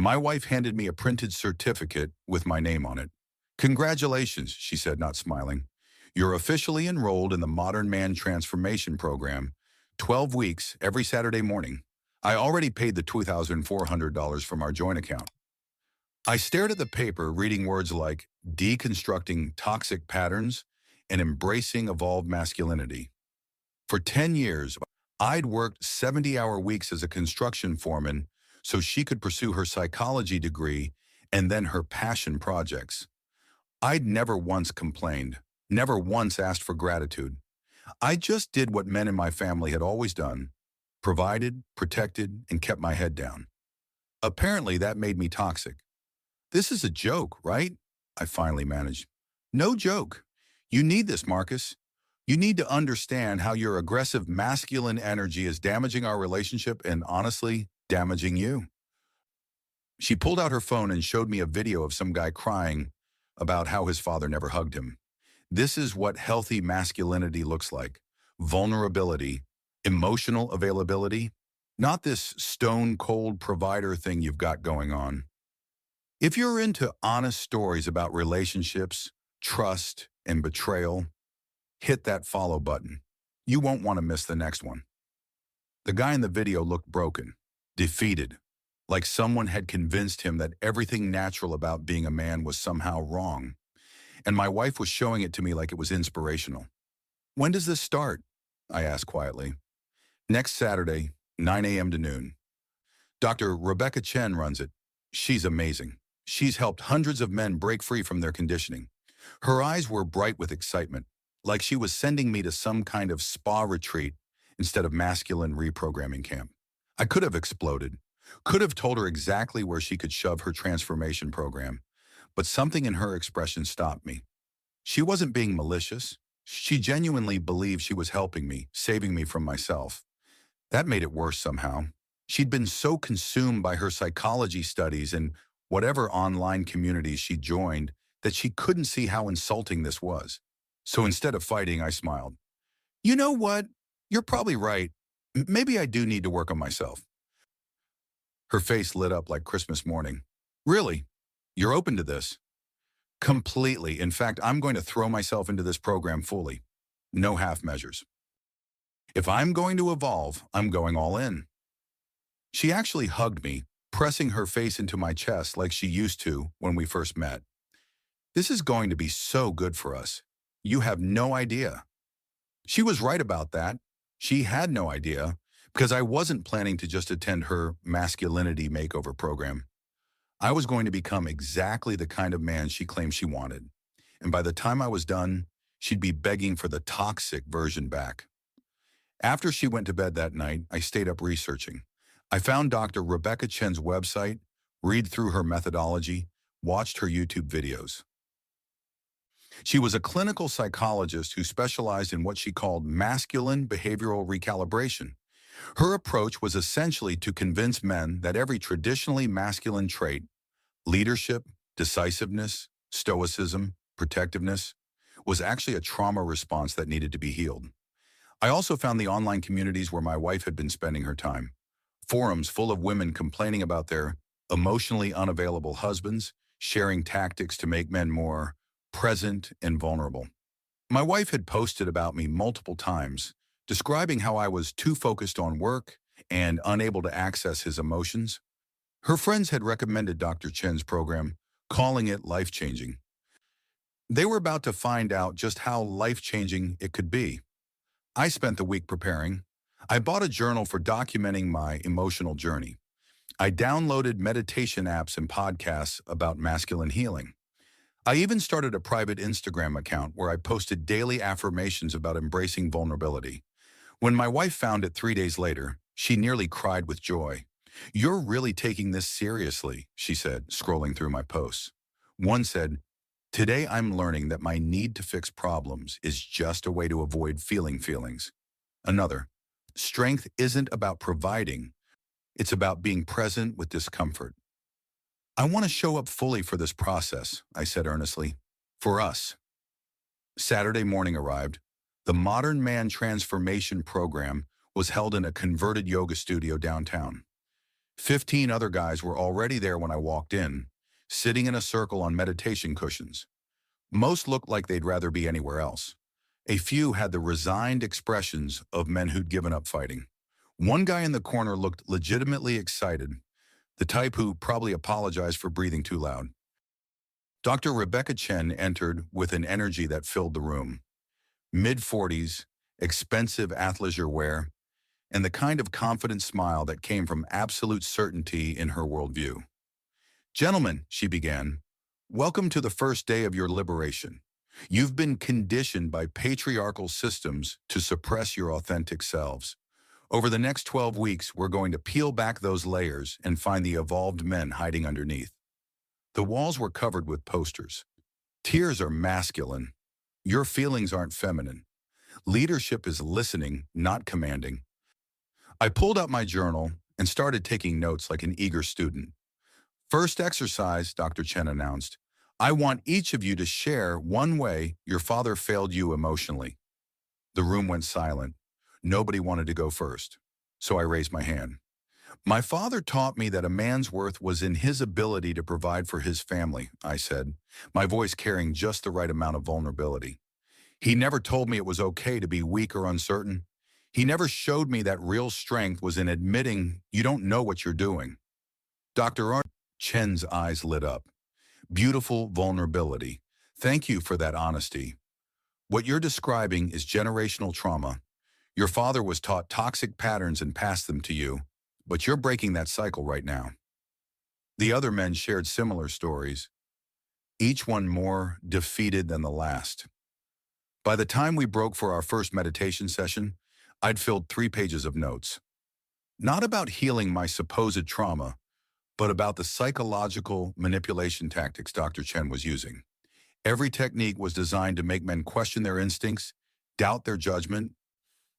My wife handed me a printed certificate with my name on it. Congratulations, she said, not smiling. You're officially enrolled in the Modern Man Transformation Program, 12 weeks every Saturday morning. I already paid the $2,400 from our joint account. I stared at the paper, reading words like deconstructing toxic patterns and embracing evolved masculinity. For 10 years, I'd worked 70-hour weeks as a construction foreman so she could pursue her psychology degree and then her passion projects. I'd never once complained, never once asked for gratitude. I just did what men in my family had always done, provided, protected, and kept my head down. Apparently, that made me toxic. This is a joke, right? I finally managed. No joke. You need this, Marcus. You need to understand how your aggressive masculine energy is damaging our relationship and, honestly, damaging you. She pulled out her phone and showed me a video of some guy crying about how his father never hugged him. This is what healthy masculinity looks like. Vulnerability, emotional availability, not this stone-cold provider thing you've got going on. If you're into honest stories about relationships, trust, and betrayal, hit that follow button. You won't want to miss the next one. The guy in the video looked broken, defeated, like someone had convinced him that everything natural about being a man was somehow wrong. And my wife was showing it to me like it was inspirational. When does this start? I asked quietly. Next Saturday, 9 a.m. to noon. Dr. Rebecca Chen runs it. She's amazing. She's helped hundreds of men break free from their conditioning. Her eyes were bright with excitement, like she was sending me to some kind of spa retreat instead of masculine reprogramming camp. I could have exploded, could have told her exactly where she could shove her transformation program, but something in her expression stopped me. She wasn't being malicious. She genuinely believed she was helping me, saving me from myself. That made it worse somehow. She'd been so consumed by her psychology studies and whatever online communities she joined that she couldn't see how insulting this was. So instead of fighting, I smiled. You know what? You're probably right. Maybe I do need to work on myself. Her face lit up like Christmas morning. Really? You're open to this? Completely. In fact, I'm going to throw myself into this program fully. No half measures. If I'm going to evolve, I'm going all in. She actually hugged me, pressing her face into my chest like she used to when we first met. This is going to be so good for us. You have no idea. She was right about that. She had no idea, because I wasn't planning to just attend her masculinity makeover program. I was going to become exactly the kind of man she claimed she wanted. And by the time I was done, she'd be begging for the toxic version back. After she went to bed that night, I stayed up researching. I found Dr. Rebecca Chen's website, read through her methodology, watched her YouTube videos. She was a clinical psychologist who specialized in what she called masculine behavioral recalibration. Her approach was essentially to convince men that every traditionally masculine trait, leadership, decisiveness, stoicism, protectiveness, was actually a trauma response that needed to be healed. I also found the online communities where my wife had been spending her time. Forums full of women complaining about their emotionally unavailable husbands, sharing tactics to make men more present and vulnerable. My wife had posted about me multiple times, describing how I was too focused on work and unable to access his emotions. Her friends had recommended Dr. Chen's program, calling it life-changing. They were about to find out just how life-changing it could be. I spent the week preparing. I bought a journal for documenting my emotional journey. I downloaded meditation apps and podcasts about masculine healing. I even started a private Instagram account where I posted daily affirmations about embracing vulnerability. When my wife found it 3 days later, she nearly cried with joy. "You're really taking this seriously," she said, scrolling through my posts. One said, "Today I'm learning that my need to fix problems is just a way to avoid feeling feelings." Another, "Strength isn't about providing, it's about being present with discomfort." I want to show up fully for this process, I said earnestly. For us. Saturday morning arrived. The Modern Man Transformation Program was held in a converted yoga studio downtown. 15 other guys were already there when I walked in, sitting in a circle on meditation cushions. Most looked like they'd rather be anywhere else. A few had the resigned expressions of men who'd given up fighting. One guy in the corner looked legitimately excited, the type who probably apologized for breathing too loud. Dr. Rebecca Chen entered with an energy that filled the room. Mid-40s, expensive athleisure wear, and the kind of confident smile that came from absolute certainty in her worldview. "Gentlemen," she began, "welcome to the first day of your liberation. You've been conditioned by patriarchal systems to suppress your authentic selves. Over the next 12 weeks, we're going to peel back those layers and find the evolved men hiding underneath." The walls were covered with posters. "Tears are masculine. Your feelings aren't feminine. Leadership is listening, not commanding." I pulled out my journal and started taking notes like an eager student. "First exercise," Dr. Chen announced. "I want each of you to share one way your father failed you emotionally." The room went silent. Nobody wanted to go first, so I raised my hand. "My father taught me that a man's worth was in his ability to provide for his family," I said, my voice carrying just the right amount of vulnerability. "He never told me it was okay to be weak or uncertain. He never showed me that real strength was in admitting you don't know what you're doing." Dr. Chen's eyes lit up. "Beautiful vulnerability. Thank you for that honesty. What you're describing is generational trauma. Your father was taught toxic patterns and passed them to you, but you're breaking that cycle right now." The other men shared similar stories, each one more defeated than the last. By the time we broke for our first meditation session, I'd filled 3 pages of notes. Not about healing my supposed trauma, but about the psychological manipulation tactics Dr. Chen was using. Every technique was designed to make men question their instincts, doubt their judgment,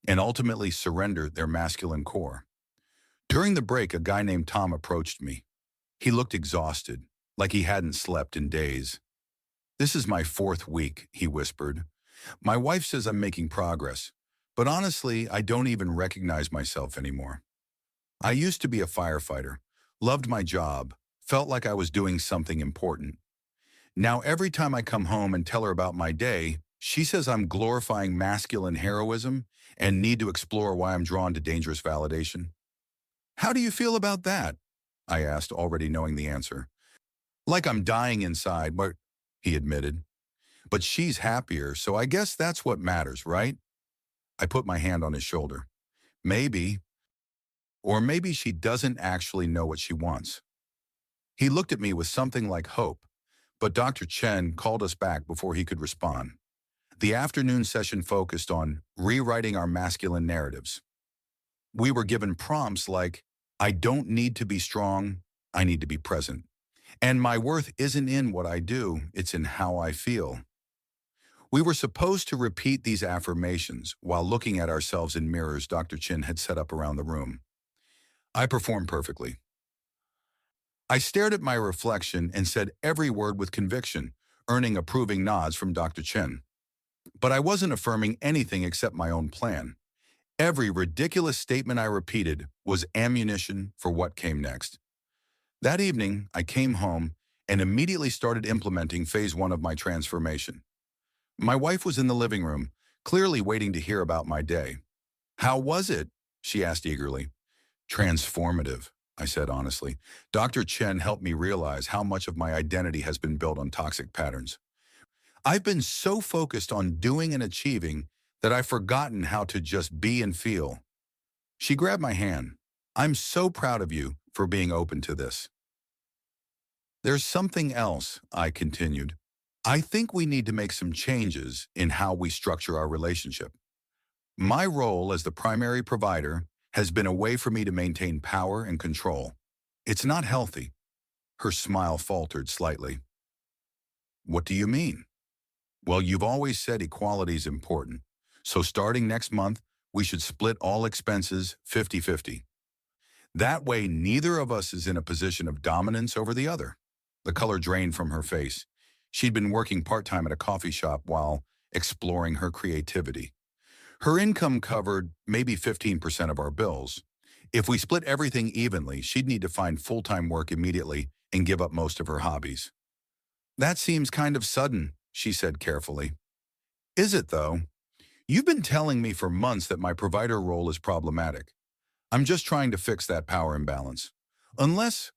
and ultimately surrender their masculine core. During the break, a guy named Tom approached me. He looked exhausted, like he hadn't slept in days. "This is my 4th week," he whispered. "My wife says I'm making progress, but honestly, I don't even recognize myself anymore. I used to be a firefighter, loved my job, felt like I was doing something important. Now every time I come home and tell her about my day, she says I'm glorifying masculine heroism and need to explore why I'm drawn to dangerous validation." "How do you feel about that?" I asked, already knowing the answer. "Like I'm dying inside," but he admitted. "But she's happier, so I guess that's what matters, right?" I put my hand on his shoulder. "Maybe. Or maybe she doesn't actually know what she wants." He looked at me with something like hope, but Dr. Chen called us back before he could respond. The afternoon session focused on rewriting our masculine narratives. We were given prompts like, "I don't need to be strong, I need to be present. And my worth isn't in what I do, it's in how I feel." We were supposed to repeat these affirmations while looking at ourselves in mirrors Dr. Chin had set up around the room. I performed perfectly. I stared at my reflection and said every word with conviction, earning approving nods from Dr. Chen. But I wasn't affirming anything except my own plan. Every ridiculous statement I repeated was ammunition for what came next. That evening, I came home and immediately started implementing phase 1 of my transformation. My wife was in the living room, clearly waiting to hear about my day. "How was it?" she asked eagerly. "Transformative," I said honestly. Dr. Chen helped me realize how much of my identity has been built on toxic patterns. I've been so focused on doing and achieving that I've forgotten how to just be and feel. She grabbed my hand. "I'm so proud of you for being open to this." "There's something else," I continued. "I think we need to make some changes in how we structure our relationship. My role as the primary provider has been a way for me to maintain power and control. It's not healthy." Her smile faltered slightly. "What do you mean?" "Well, you've always said equality is important. So starting next month, we should split all expenses 50-50. That way, neither of us is in a position of dominance over the other." The color drained from her face. She'd been working part-time at a coffee shop while exploring her creativity. Her income covered maybe 15% of our bills. If we split everything evenly, she'd need to find full-time work immediately and give up most of her hobbies. That seems kind of sudden, she said carefully. Is it, though? You've been telling me for months that my provider role is problematic. I'm just trying to fix that power imbalance. Unless,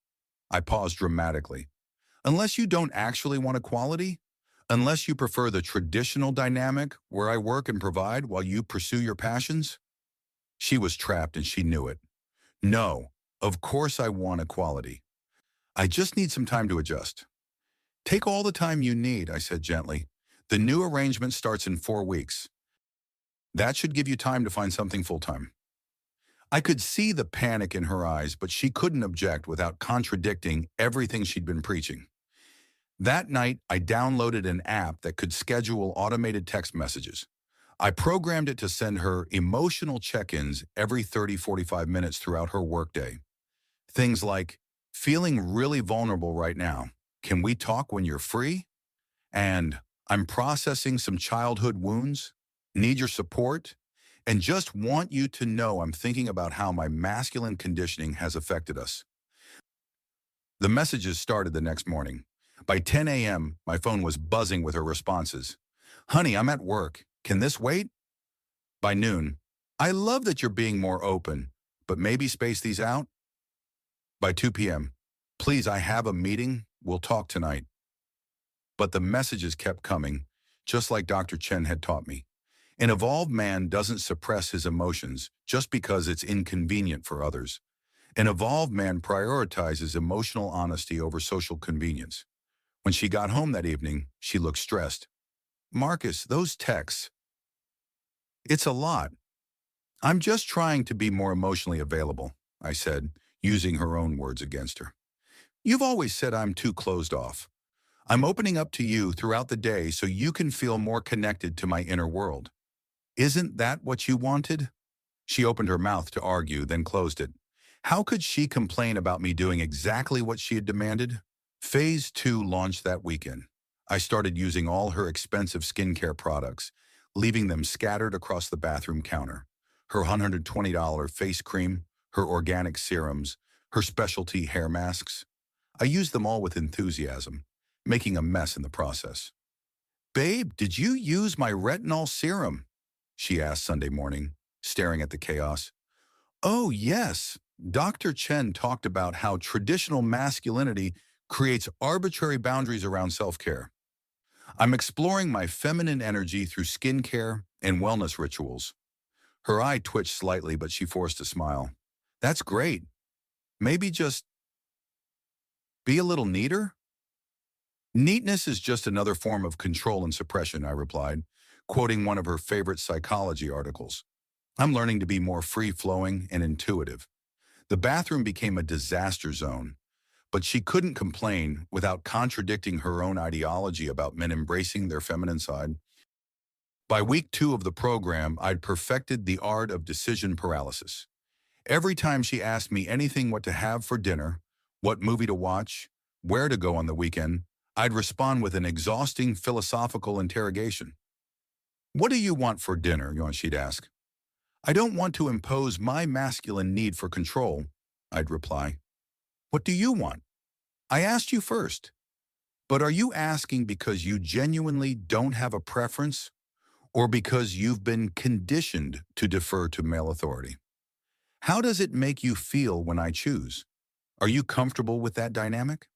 I paused dramatically, unless you don't actually want equality, unless you prefer the traditional dynamic where I work and provide while you pursue your passions. She was trapped and she knew it. No, of course I want equality. I just need some time to adjust. Take all the time you need, I said gently. The new arrangement starts in 4 weeks. That should give you time to find something full-time. I could see the panic in her eyes, but she couldn't object without contradicting everything she'd been preaching. That night, I downloaded an app that could schedule automated text messages. I programmed it to send her emotional check-ins every 30-45 minutes throughout her workday. Things like, feeling really vulnerable right now. Can we talk when you're free? And I'm processing some childhood wounds. Need your support? And just want you to know I'm thinking about how my masculine conditioning has affected us. The messages started the next morning. By 10 a.m., my phone was buzzing with her responses. Honey, I'm at work. Can this wait? By noon, I love that you're being more open, but maybe space these out? By 2 p.m., please, I have a meeting. We'll talk tonight. But the messages kept coming, just like Dr. Chen had taught me. An evolved man doesn't suppress his emotions just because it's inconvenient for others. An evolved man prioritizes emotional honesty over social convenience. When she got home that evening, she looked stressed. Marcus, those texts. It's a lot. I'm just trying to be more emotionally available, I said, using her own words against her. You've always said I'm too closed off. I'm opening up to you throughout the day so you can feel more connected to my inner world. Isn't that what you wanted? She opened her mouth to argue, then closed it. How could she complain about me doing exactly what she had demanded? Phase 2 launched that weekend. I started using all her expensive skincare products, leaving them scattered across the bathroom counter. Her $120 face cream, her organic serums, her specialty hair masks. I used them all with enthusiasm, making a mess in the process. Babe, did you use my retinol serum? She asked Sunday morning, staring at the chaos. Oh, yes. Dr. Chen talked about how traditional masculinity creates arbitrary boundaries around self-care. I'm exploring my feminine energy through skincare and wellness rituals. Her eye twitched slightly, but she forced a smile. That's great. Maybe just be a little neater? Neatness is just another form of control and suppression, I replied, quoting one of her favorite psychology articles. I'm learning to be more free-flowing and intuitive. The bathroom became a disaster zone, but she couldn't complain without contradicting her own ideology about men embracing their feminine side. By week 2 of the program, I'd perfected the art of decision paralysis. Every time she asked me anything what to have for dinner, what movie to watch, where to go on the weekend, I'd respond with an exhausting philosophical interrogation. What do you want for dinner? She'd ask. I don't want to impose my masculine need for control, I'd reply. What do you want? I asked you first. But are you asking because you genuinely don't have a preference or because you've been conditioned to defer to male authority? How does it make you feel when I choose? Are you comfortable with that dynamic?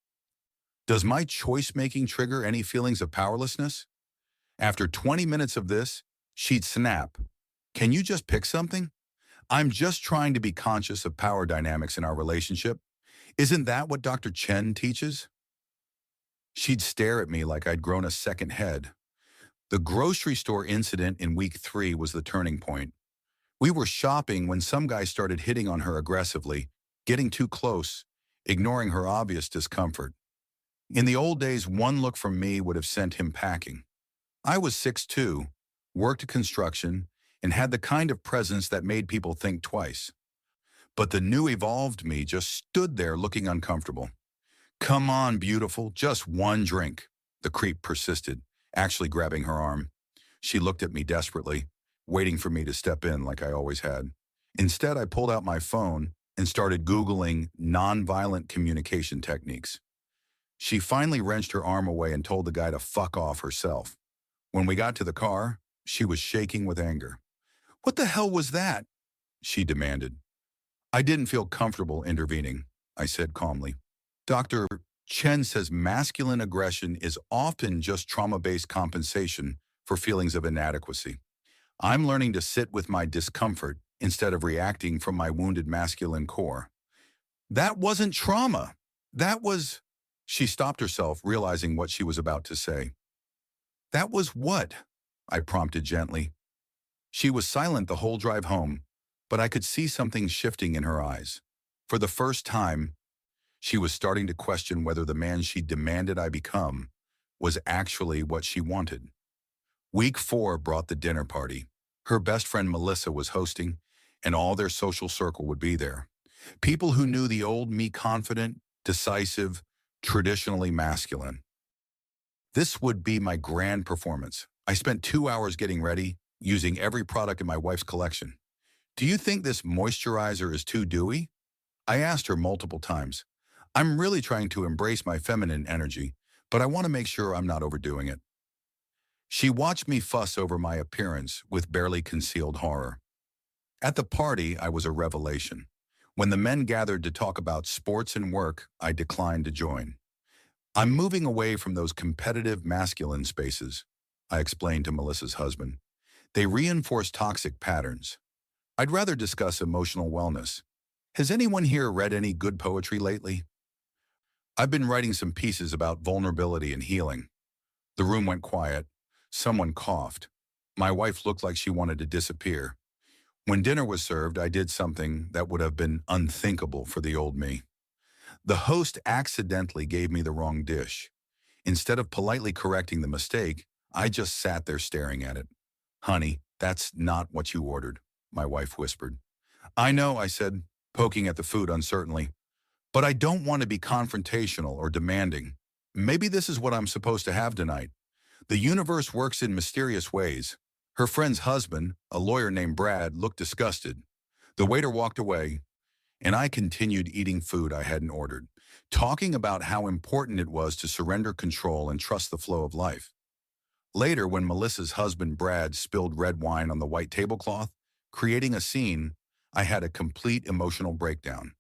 Does my choice-making trigger any feelings of powerlessness? After 20 minutes of this, she'd snap. Can you just pick something? I'm just trying to be conscious of power dynamics in our relationship. Isn't that what Dr. Chen teaches? She'd stare at me like I'd grown a second head. The grocery store incident in week 3 was the turning point. We were shopping when some guy started hitting on her aggressively, getting too close, ignoring her obvious discomfort. In the old days, one look from me would have sent him packing. I was 6'2", worked construction, and had the kind of presence that made people think twice. But the new evolved me just stood there looking uncomfortable. Come on, beautiful, just one drink, the creep persisted, actually grabbing her arm. She looked at me desperately, waiting for me to step in like I always had. Instead, I pulled out my phone and started Googling nonviolent communication techniques. She finally wrenched her arm away and told the guy to fuck off herself. When we got to the car, she was shaking with anger. "What the hell was that?" she demanded. I didn't feel comfortable intervening, I said calmly. Dr. Chen says masculine aggression is often just trauma-based compensation for feelings of inadequacy. I'm learning to sit with my discomfort instead of reacting from my wounded masculine core. That wasn't trauma. That was... She stopped herself, realizing what she was about to say. That was what? I prompted gently. She was silent the whole drive home, but I could see something shifting in her eyes. For the first time, she was starting to question whether the man she demanded I become was actually what she wanted. Week 4 brought the dinner party. Her best friend Melissa was hosting, and all their social circle would be there. People who knew the old me, confident, decisive, traditionally masculine. This would be my grand performance. I spent 2 hours getting ready, using every product in my wife's collection. "Do you think this moisturizer is too dewy?" I asked her multiple times. I'm really trying to embrace my feminine energy, but I want to make sure I'm not overdoing it. She watched me fuss over my appearance with barely concealed horror. At the party, I was a revelation. When the men gathered to talk about sports and work, I declined to join. "I'm moving away from those competitive masculine spaces," I explained to Melissa's husband. "They reinforce toxic patterns. I'd rather discuss emotional wellness. Has anyone here read any good poetry lately?" I've been writing some pieces about vulnerability and healing. The room went quiet. Someone coughed. My wife looked like she wanted to disappear. When dinner was served, I did something that would have been unthinkable for the old me. The host accidentally gave me the wrong dish. Instead of politely correcting the mistake, I just sat there staring at it. "Honey, that's not what you ordered," my wife whispered. "I know," I said, poking at the food uncertainly. "But I don't want to be confrontational or demanding. Maybe this is what I'm supposed to have tonight." The universe works in mysterious ways. Her friend's husband, a lawyer named Brad, looked disgusted. The waiter walked away, and I continued eating food I hadn't ordered, talking about how important it was to surrender control and trust the flow of life. Later, when Melissa's husband, Brad, spilled red wine on the white tablecloth, creating a scene, I had a complete emotional breakdown.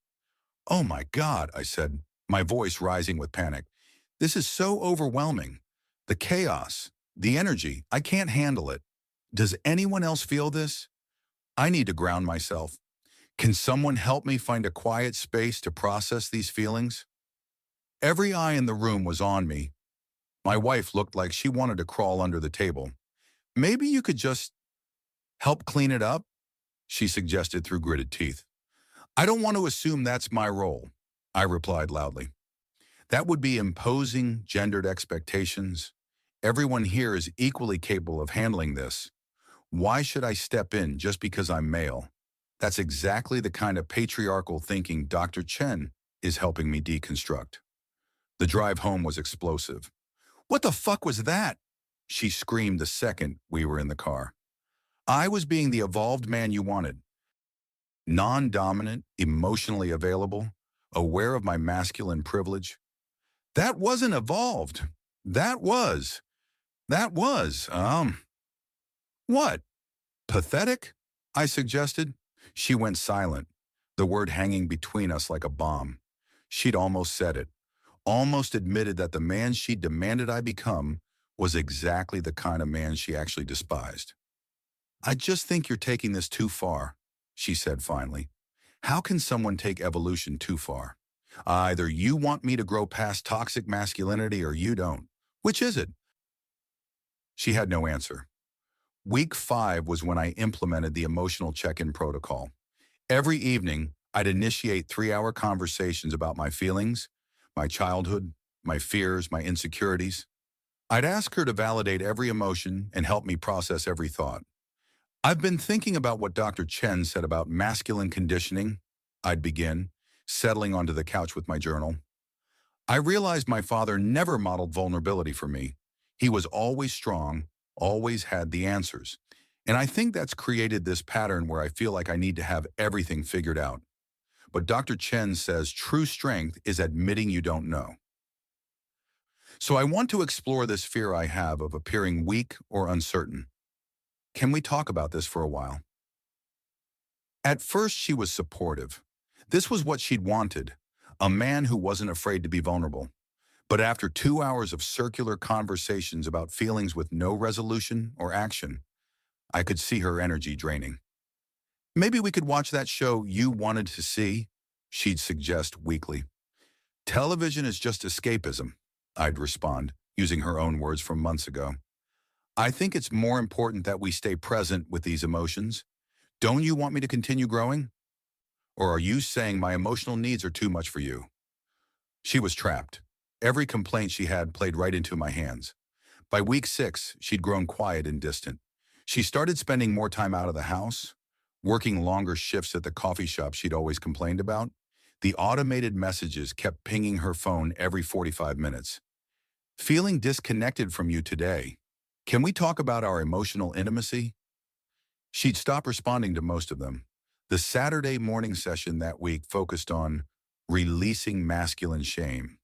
"Oh my God," I said, my voice rising with panic. "This is so overwhelming. The chaos, the energy, I can't handle it. Does anyone else feel this? I need to ground myself. Can someone help me find a quiet space to process these feelings?" Every eye in the room was on me. My wife looked like she wanted to crawl under the table. "Maybe you could just help clean it up?" she suggested through gritted teeth. "I don't want to assume that's my role," I replied loudly. "That would be imposing gendered expectations. Everyone here is equally capable of handling this. Why should I step in just because I'm male?" That's exactly the kind of patriarchal thinking Dr. Chen is helping me deconstruct. The drive home was explosive. "What the fuck was that?" she screamed the second we were in the car. "I was being the evolved man you wanted. Non-dominant, emotionally available, aware of my masculine privilege. That wasn't evolved. That was, what? Pathetic?" I suggested. She went silent, the word hanging between us like a bomb. She'd almost said it, almost admitted that the man she demanded I become was exactly the kind of man she actually despised. "I just think you're taking this too far," she said finally. "How can someone take evolution too far? Either you want me to grow past toxic masculinity or you don't. Which is it?" She had no answer. Week 5 was when I implemented the emotional check-in protocol. Every evening, I'd initiate 3-hour conversations about my feelings, my childhood, my fears, my insecurities. I'd ask her to validate every emotion and help me process every thought. "I've been thinking about what Dr. Chen said about masculine conditioning," I'd begin, settling onto the couch with my journal. "I realized my father never modeled vulnerability for me. He was always strong, always had the answers. And I think that's created this pattern where I feel like I need to have everything figured out. but Dr. Chen says true strength is admitting you don't know. So I want to explore this fear I have of appearing weak or uncertain. Can we talk about this for a while? At first, she was supportive. This was what she'd wanted, a man who wasn't afraid to be vulnerable. But after 2 hours of circular conversations about feelings with no resolution or action, I could see her energy draining. Maybe we could watch that show you wanted to see, she'd suggest weakly. Television is just escapism, I'd respond, using her own words from months ago. I think it's more important that we stay present with these emotions. Don't you want me to continue growing? Or are you saying my emotional needs are too much for you? She was trapped. Every complaint she had played right into my hands. By week 6, she'd grown quiet and distant. She started spending more time out of the house, working longer shifts at the coffee shop she'd always complained about. The automated messages kept pinging her phone every 45 minutes. Feeling disconnected from you today. Can we talk about our emotional intimacy? She'd stop responding to most of them. The Saturday morning session that week focused on releasing masculine shame.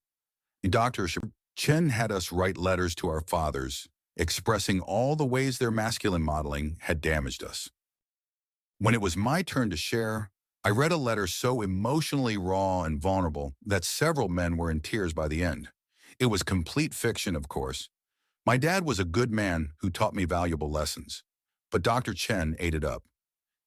Dr. Chen had us write letters to our fathers, expressing all the ways their masculine modeling had damaged us. When it was my turn to share, I read a letter so emotionally raw and vulnerable that several men were in tears by the end. It was complete fiction, of course. My dad was a good man who taught me valuable lessons, but Dr. Chen ate it up.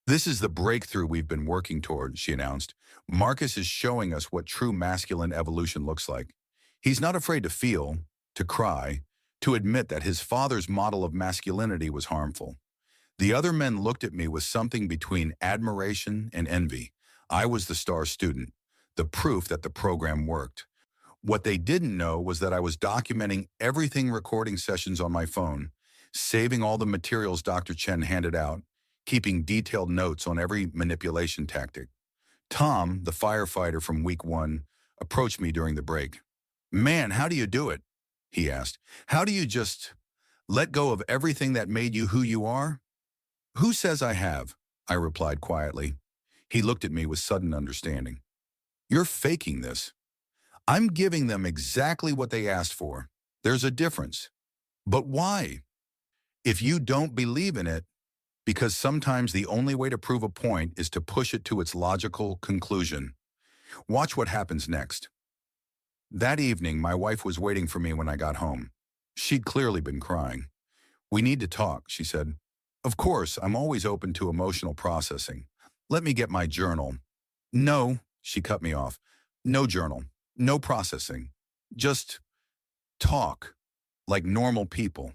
This is the breakthrough we've been working toward, she announced. Marcus is showing us what true masculine evolution looks like. He's not afraid to feel, to cry, to admit that his father's model of masculinity was harmful. The other men looked at me with something between admiration and envy. I was the star student, the proof that the program worked. What they didn't know was that I was documenting everything recording sessions on my phone, saving all the materials Dr. Chen handed out, keeping detailed notes on every manipulation tactic. Tom, the firefighter from week 1, approached me during the break. "Man, how do you do it?" he asked. "How do you just let go of everything that made you who you are?" "Who says I have?" I replied quietly. He looked at me with sudden understanding. "You're faking this. I'm giving them exactly what they asked for. There's a difference. But why? If you don't believe in it, because sometimes the only way to prove a point is to push it to its logical conclusion. Watch what happens next." That evening, my wife was waiting for me when I got home. She'd clearly been crying. "We need to talk," she said. "Of course, I'm always open to emotional processing. Let me get my journal." "No," she cut me off. "No journal. No processing. Just talk, like normal people."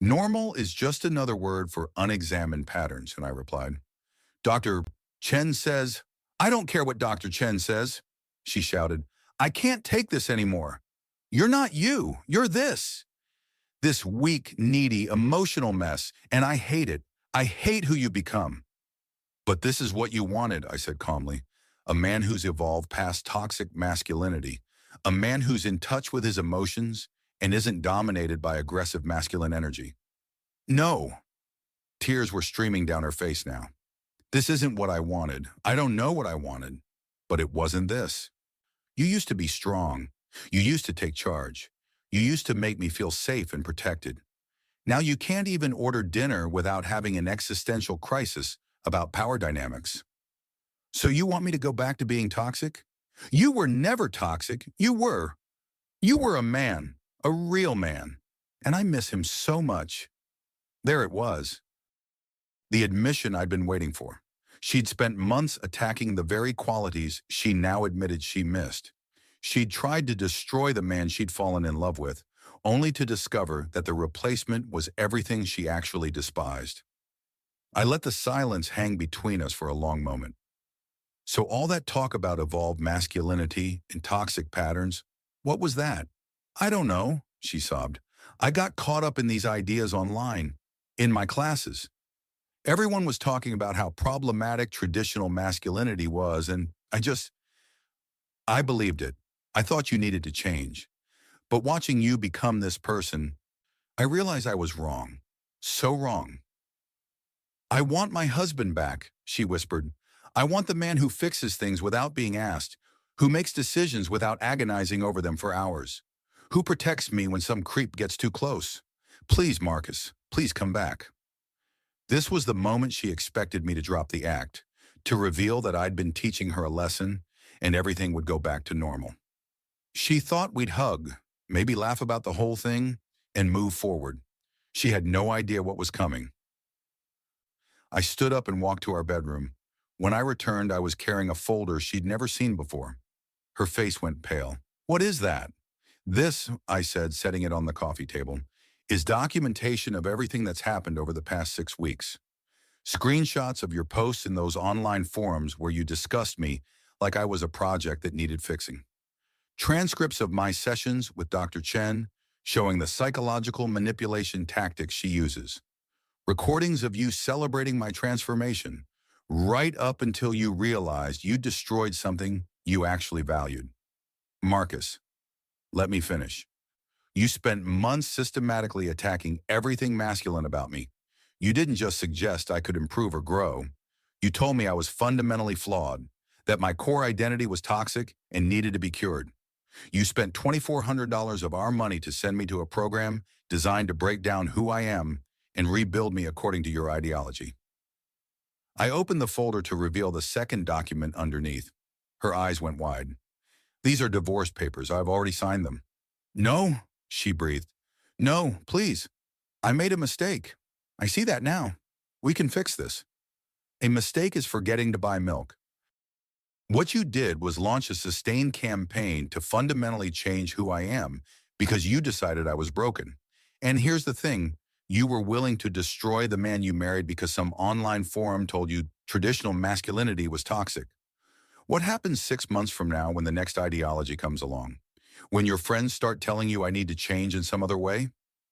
"Normal is just another word for unexamined patterns," and I replied. "Dr. Chen says—" "I don't care what Dr. Chen says," she shouted. "I can't take this anymore. You're not you. You're this weak, needy, emotional mess, and I hate it. I hate who you become." "But this is what you wanted," I said calmly. "A man who's evolved past toxic masculinity. A man who's in touch with his emotions and isn't dominated by aggressive masculine energy." "No." Tears were streaming down her face now. "This isn't what I wanted. I don't know what I wanted. But it wasn't this. You used to be strong. You used to take charge. You used to make me feel safe and protected. Now you can't even order dinner without having an existential crisis about power dynamics. So you want me to go back to being toxic? You were never toxic. You were. You were a man, a real man. And I miss him so much." There it was. The admission I'd been waiting for. She'd spent months attacking the very qualities she now admitted she missed. She'd tried to destroy the man she'd fallen in love with, only to discover that the replacement was everything she actually despised. I let the silence hang between us for a long moment. "So all that talk about evolved masculinity and toxic patterns, what was that?" "I don't know," she sobbed. "I got caught up in these ideas online, in my classes. Everyone was talking about how problematic traditional masculinity was, and I believed it. I thought you needed to change. But watching you become this person, I realized I was wrong. So wrong." "I want my husband back," she whispered. I want the man who fixes things without being asked, who makes decisions without agonizing over them for hours, who protects me when some creep gets too close. Please, Marcus, please come back. This was the moment she expected me to drop the act, to reveal that I'd been teaching her a lesson and everything would go back to normal. She thought we'd hug, maybe laugh about the whole thing, and move forward. She had no idea what was coming. I stood up and walked to our bedroom. When I returned, I was carrying a folder she'd never seen before. Her face went pale. "What is that?" "This," I said, setting it on the coffee table, "is documentation of everything that's happened over the past 6 weeks. Screenshots of your posts in those online forums where you discussed me like I was a project that needed fixing. Transcripts of my sessions with Dr. Chen showing the psychological manipulation tactics she uses. Recordings of you celebrating my transformation, right up until you realized you destroyed something you actually valued. Marcus, let me finish. You spent months systematically attacking everything masculine about me. You didn't just suggest I could improve or grow. You told me I was fundamentally flawed, that my core identity was toxic and needed to be cured. You spent $2,400 of our money to send me to a program designed to break down who I am and rebuild me according to your ideology." I opened the folder to reveal the second document underneath. Her eyes went wide. "These are divorce papers. I've already signed them." "No," she breathed. "No, please. I made a mistake. I see that now. We can fix this. A mistake is forgetting to buy milk. What you did was launch a sustained campaign to fundamentally change who I am because you decided I was broken. And here's the thing, you were willing to destroy the man you married because some online forum told you traditional masculinity was toxic. What happens 6 months from now when the next ideology comes along? When your friends start telling you I need to change in some other way?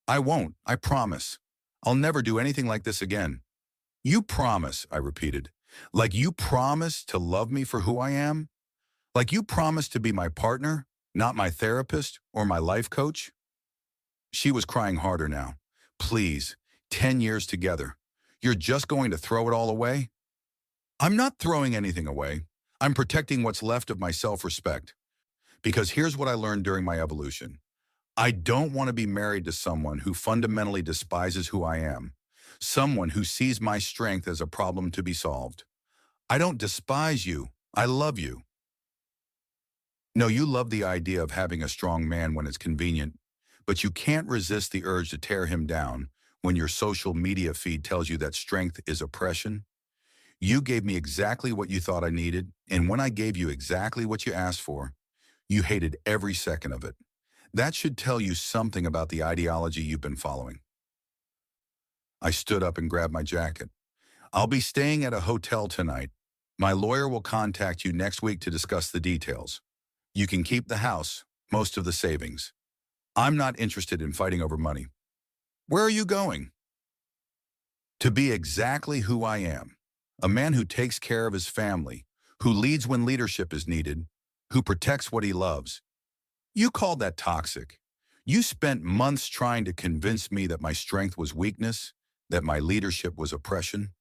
I won't, I promise. I'll never do anything like this again." "You promise," I repeated. "Like you promise to love me for who I am? Like you promise to be my partner, not my therapist or my life coach?" She was crying harder now. "Please, 10 years together. You're just going to throw it all away?" "I'm not throwing anything away. I'm protecting what's left of my self-respect. Because here's what I learned during my evolution. I don't want to be married to someone who fundamentally despises who I am. Someone who sees my strength as a problem to be solved. I don't despise you. I love you." No, you love the idea of having a strong man when it's convenient, but you can't resist the urge to tear him down when your social media feed tells you that strength is oppression. You gave me exactly what you thought I needed, and when I gave you exactly what you asked for, you hated every second of it. That should tell you something about the ideology you've been following. I stood up and grabbed my jacket. "I'll be staying at a hotel tonight. My lawyer will contact you next week to discuss the details. You can keep the house, most of the savings. I'm not interested in fighting over money." "Where are you going?" "To be exactly who I am. A man who takes care of his family, who leads when leadership is needed, who protects what he loves." You called that toxic. You spent months trying to convince me that my strength was weakness, that my leadership was oppression.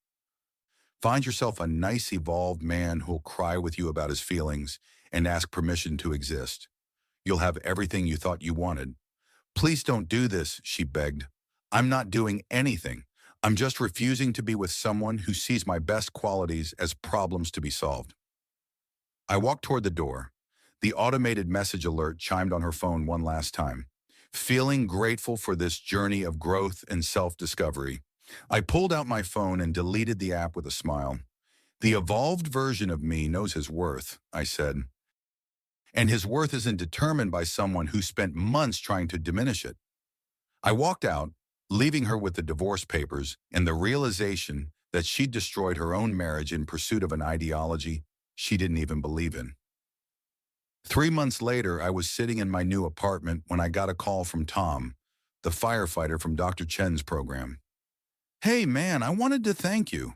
Find yourself a nice, evolved man who'll cry with you about his feelings and ask permission to exist. You'll have everything you thought you wanted. "Please don't do this," she begged. "I'm not doing anything. I'm just refusing to be with someone who sees my best qualities as problems to be solved." I walked toward the door. The automated message alert chimed on her phone one last time. Feeling grateful for this journey of growth and self-discovery, I pulled out my phone and deleted the app with a smile. "The evolved version of me knows his worth," I said. "And his worth isn't determined by someone who spent months trying to diminish it." I walked out, leaving her with the divorce papers and the realization that she'd destroyed her own marriage in pursuit of an ideology she didn't even believe in. 3 months later, I was sitting in my new apartment when I got a call from Tom, the firefighter from Dr. Chen's program. "Hey man, I wanted to thank you."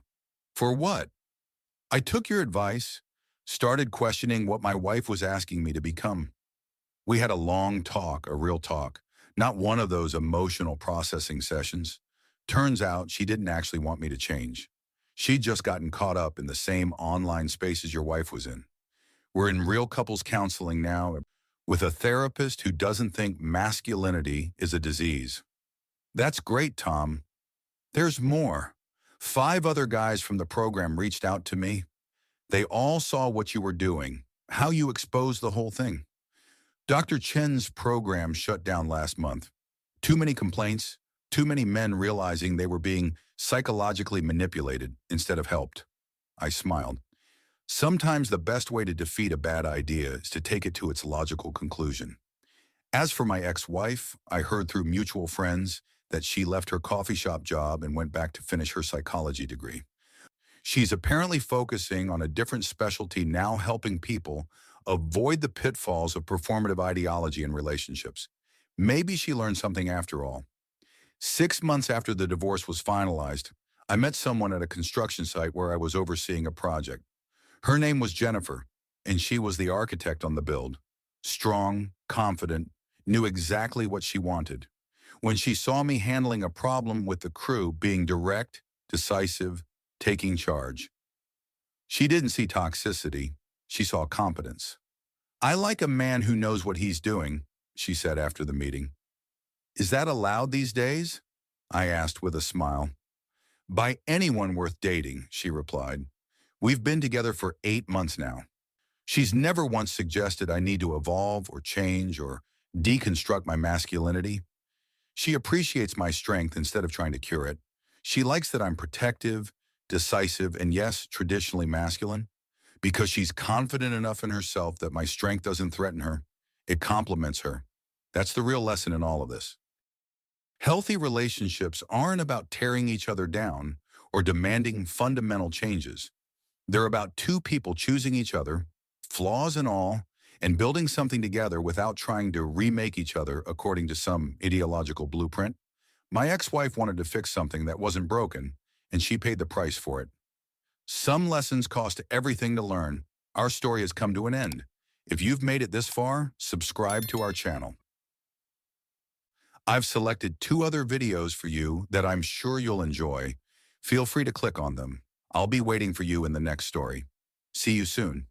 "For what?" "I took your advice, started questioning what my wife was asking me to become." We had a long talk, a real talk, not one of those emotional processing sessions. Turns out she didn't actually want me to change. She'd just gotten caught up in the same online spaces your wife was in. We're in real couples counseling now with a therapist who doesn't think masculinity is a disease. That's great, Tom. There's more. 5 other guys from the program reached out to me. They all saw what you were doing, how you exposed the whole thing. Dr. Chen's program shut down last month. Too many complaints, too many men realizing they were being psychologically manipulated instead of helped. I smiled. Sometimes the best way to defeat a bad idea is to take it to its logical conclusion. As for my ex-wife, I heard through mutual friends that she left her coffee shop job and went back to finish her psychology degree. She's apparently focusing on a different specialty now, helping people avoid the pitfalls of performative ideology in relationships. Maybe she learned something after all. 6 months after the divorce was finalized, I met someone at a construction site where I was overseeing a project. Her name was Jennifer, and she was the architect on the build. Strong, confident, knew exactly what she wanted. When she saw me handling a problem with the crew, being direct, decisive, taking charge, she didn't see toxicity, she saw competence. "I like a man who knows what he's doing," she said after the meeting. "Is that allowed these days?" I asked with a smile. "By anyone worth dating," she replied. "We've been together for 8 months now. She's never once suggested I need to evolve or change or deconstruct my masculinity. She appreciates my strength instead of trying to cure it. She likes that I'm protective, decisive, and yes, traditionally masculine. Because she's confident enough in herself that my strength doesn't threaten her, it complements her. That's the real lesson in all of this. Healthy relationships aren't about tearing each other down or demanding fundamental changes. They're about 2 people choosing each other, flaws and all, and building something together without trying to remake each other according to some ideological blueprint. My ex-wife wanted to fix something that wasn't broken, and she paid the price for it. Some lessons cost everything to learn. Our story has come to an end. If you've made it this far, subscribe to our channel. I've selected 2 other videos for you that I'm sure you'll enjoy. Feel free to click on them. I'll be waiting for you in the next story. See you soon.